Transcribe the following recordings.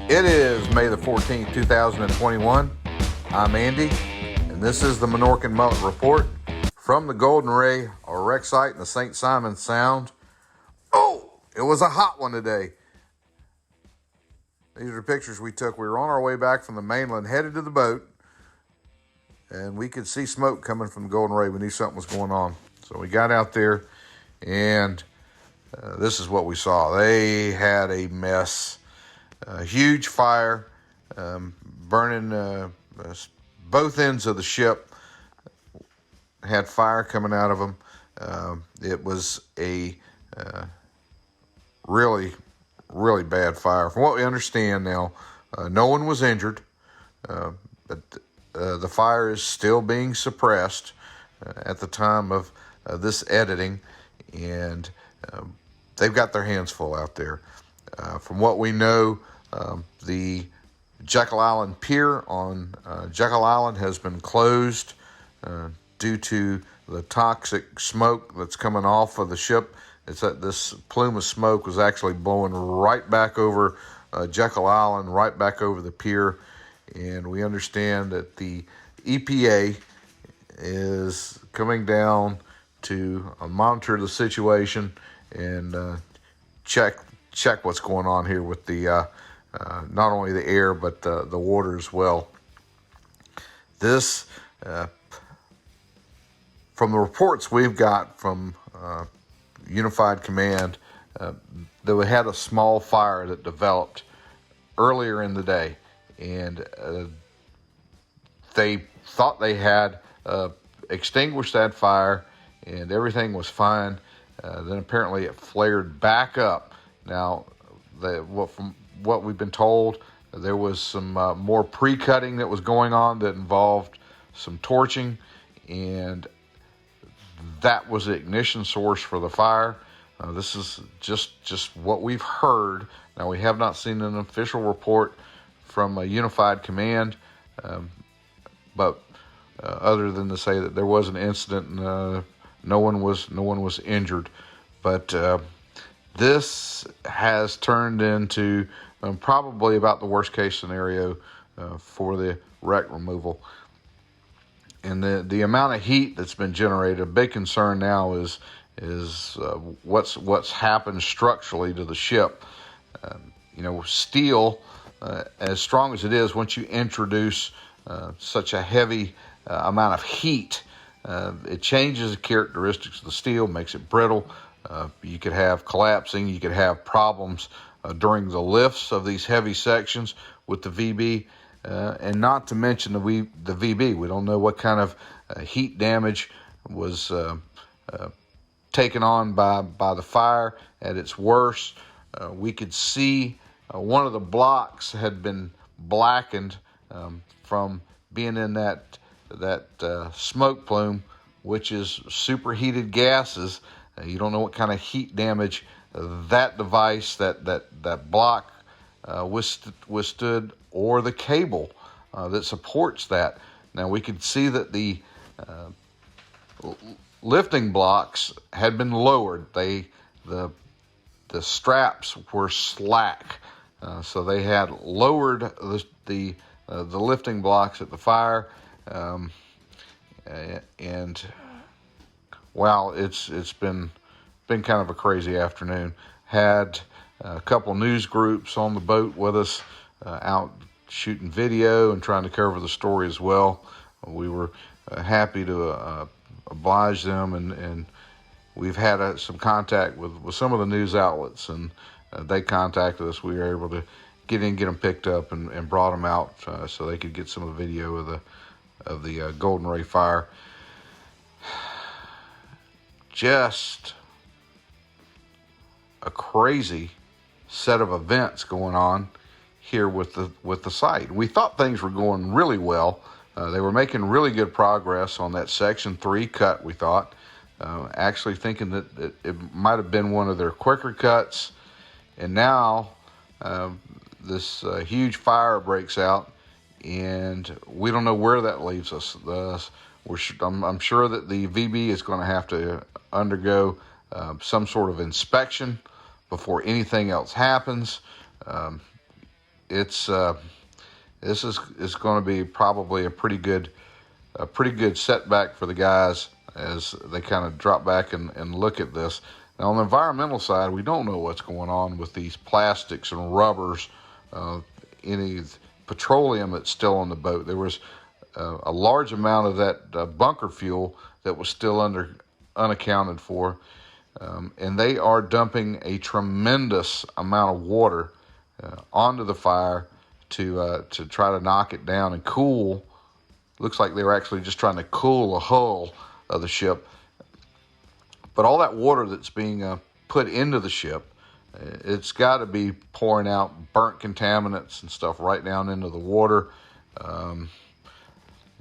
It is May the 14th, 2021. I'm Andy, and this is the Minorcan Mullet Report from the Golden Ray, a wreck site in the St.simons Sound. Oh, it was a hot one today. These are pictures we took. We were on our way back from the mainland, headed to the boat, and we could see smoke coming from the Golden Ray. We knew something was going on. So we got out there, and this is what we saw. They had a mess. A huge fire burning both ends of the ship. Had fire coming out of them. It was a really, really bad fire. From what we understand now, no one was injured, but the fire is still being suppressed at the time of this editing, and they've got their hands full out there. From what we know, the Jekyll Island pier on Jekyll Island has been closed due to the toxic smoke that's coming off of the ship. It's that this plume of smoke was actually blowing right back over Jekyll Island, right back over the pier. And we understand that the EPA is coming down to monitor the situation and check what's going on here with the not only the air but the water as well. This, from the reports we've got from Unified Command, that we had a small fire that developed earlier in the day, and they thought they had extinguished that fire and everything was fine. Then apparently it flared back up. Now, from what we've been told, there was some more pre-cutting that was going on that involved some torching, and that was the ignition source for the fire. This is just what we've heard. Now, we have not seen an official report from a Unified Command, but other than to say that there was an incident and no one was injured. But this has turned into probably about the worst case scenario for the wreck removal. And the amount of heat that's been generated, a big concern now is what's happened structurally to the ship. Steel, as strong as it is, once you introduce such a heavy amount of heat, it changes the characteristics of the steel, makes it brittle. You could have collapsing. You could have problems during the lifts of these heavy sections with the VB, and not to mention the VB. We don't know what kind of heat damage was taken on by the fire at its worst. We could see one of the blocks had been blackened from being in that smoke plume, which is superheated gases. You don't know what kind of heat damage that device, that block withstood, or the cable that supports that. Now, we could see that the lifting blocks had been lowered. The straps were slack, so they had lowered the lifting blocks at the fire, and wow, it's been kind of a crazy afternoon. Had a couple news groups on the boat with us, out shooting video and trying to cover the story as well. We were happy to oblige them, and we've had some contact with some of the news outlets, and they contacted us. We were able to get them picked up and brought them out so they could get some of the video of the Golden Ray fire. Just a crazy set of events going on here with the site. We thought things were going really well. They were making really good progress on that Section 3 cut, we thought. Actually thinking that it might have been one of their quicker cuts. And now this huge fire breaks out, and we don't know where that leaves us. I'm sure that the VB is going to have to undergo some sort of inspection before anything else happens. it's this is going to be probably a pretty good setback for the guys as they kind of drop back and look at this. Now, on the environmental side, we don't know what's going on with these plastics and rubbers, any petroleum that's still on the boat. There was a large amount of that bunker fuel that was still unaccounted for, and they are dumping a tremendous amount of water onto the fire to try to knock it down and cool. Looks like they were actually just trying to cool the hull of the ship. But all that water that's being put into the ship, it's got to be pouring out burnt contaminants and stuff right down into the water.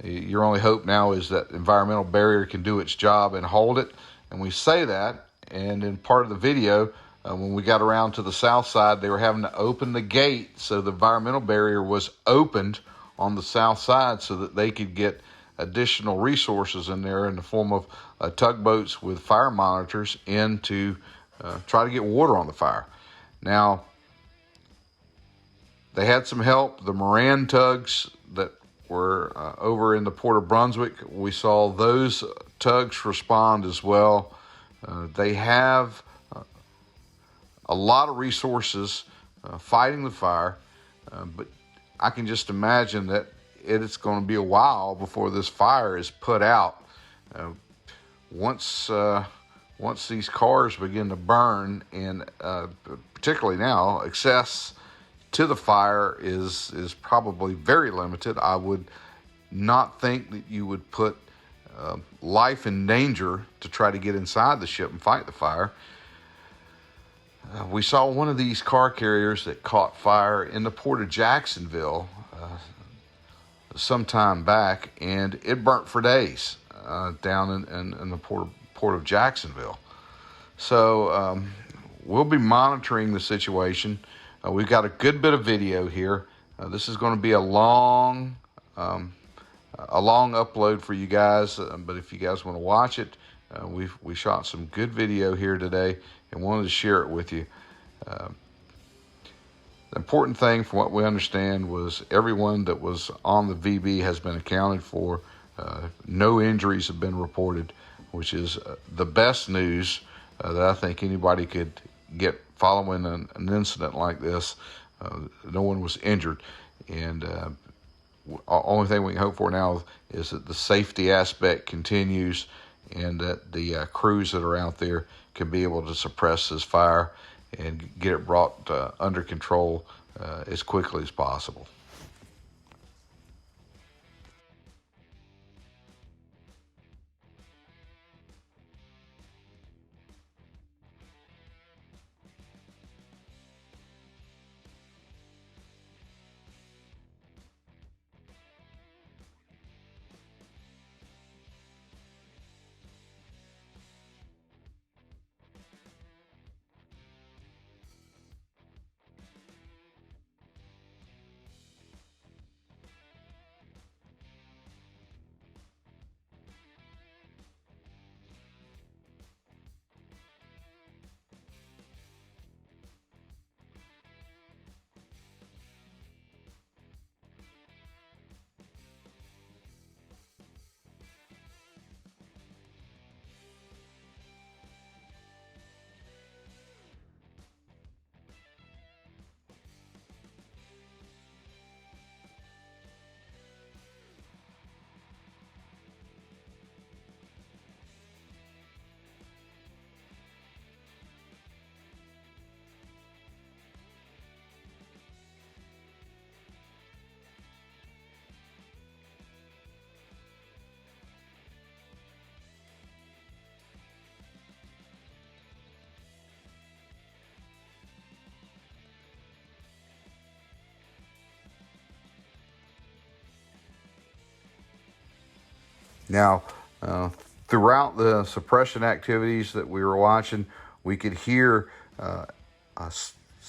Your only hope now is that environmental barrier can do its job and hold it. And we say that, and in part of the video, when we got around to the south side, they were having to open the gate, so the environmental barrier was opened on the south side so that they could get additional resources in there in the form of tugboats with fire monitors in to try to get water on the fire. Now, they had some help. The Moran tugs that were over in the Port of Brunswick, we saw those tugs respond as well. They have a lot of resources fighting the fire, but I can just imagine that it's going to be a while before this fire is put out. Once these cars begin to burn, and particularly now, access to the fire is probably very limited. I would not think that you would put life in danger to try to get inside the ship and fight the fire. We saw one of these car carriers that caught fire in the port of Jacksonville some time back, and it burnt for days down in the port of Jacksonville. So we'll be monitoring the situation. We've got a good bit of video here. This is going to be a long upload for you guys, but if you guys want to watch it, we shot some good video here today and wanted to share it with you. The important thing from what we understand was everyone that was on the VB has been accounted for. No injuries have been reported, which is the best news that I think anybody could get following an incident like this. No one was injured, and only thing we can hope for now is that the safety aspect continues and that the crews that are out there can be able to suppress this fire and get it brought under control as quickly as possible. Now, throughout the suppression activities that we were watching, we could hear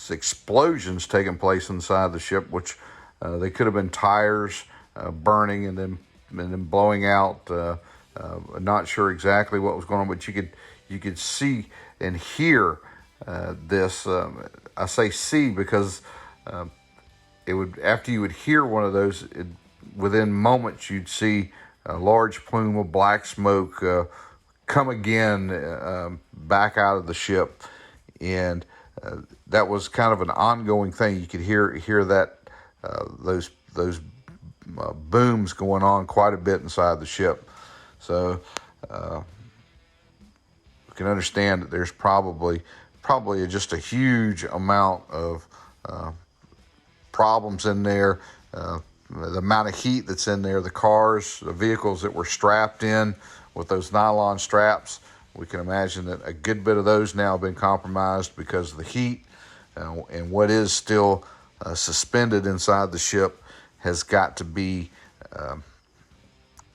explosions taking place inside the ship, which they could have been tires burning and then blowing out. Not sure exactly what was going on, but you could see and hear this. I say see because it would, after you would hear one of those, within moments you'd see a large plume of black smoke come again back out of the ship, and that was kind of an ongoing thing. You could hear that those booms going on quite a bit inside the ship. So you can understand that there's probably just a huge amount of problems in there. The amount of heat that's in there, the cars, the vehicles that were strapped in with those nylon straps, we can imagine that a good bit of those now have been compromised because of the heat, and what is still suspended inside the ship has got to be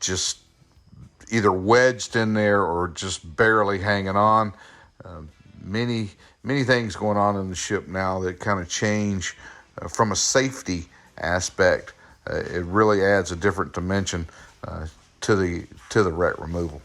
just either wedged in there or just barely hanging on. Many things going on in the ship now that kind of change from a safety aspect. It really adds a different dimension to the wreck removal.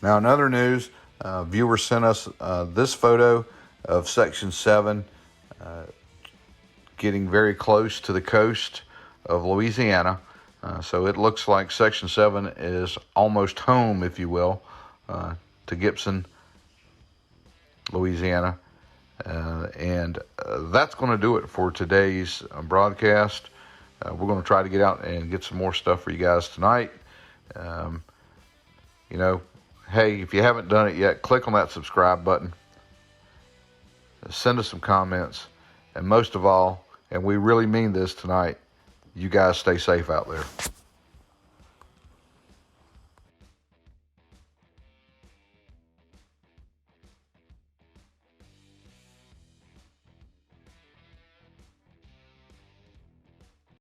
Now, in other news, viewer sent us this photo of Section 7 getting very close to the coast of Louisiana. So it looks like Section 7 is almost home, if you will, to Gibson, Louisiana. And that's going to do it for today's broadcast. We're going to try to get out and get some more stuff for you guys tonight. Hey, if you haven't done it yet, click on that subscribe button. Send us some comments. And most of all, and we really mean this tonight, you guys stay safe out there.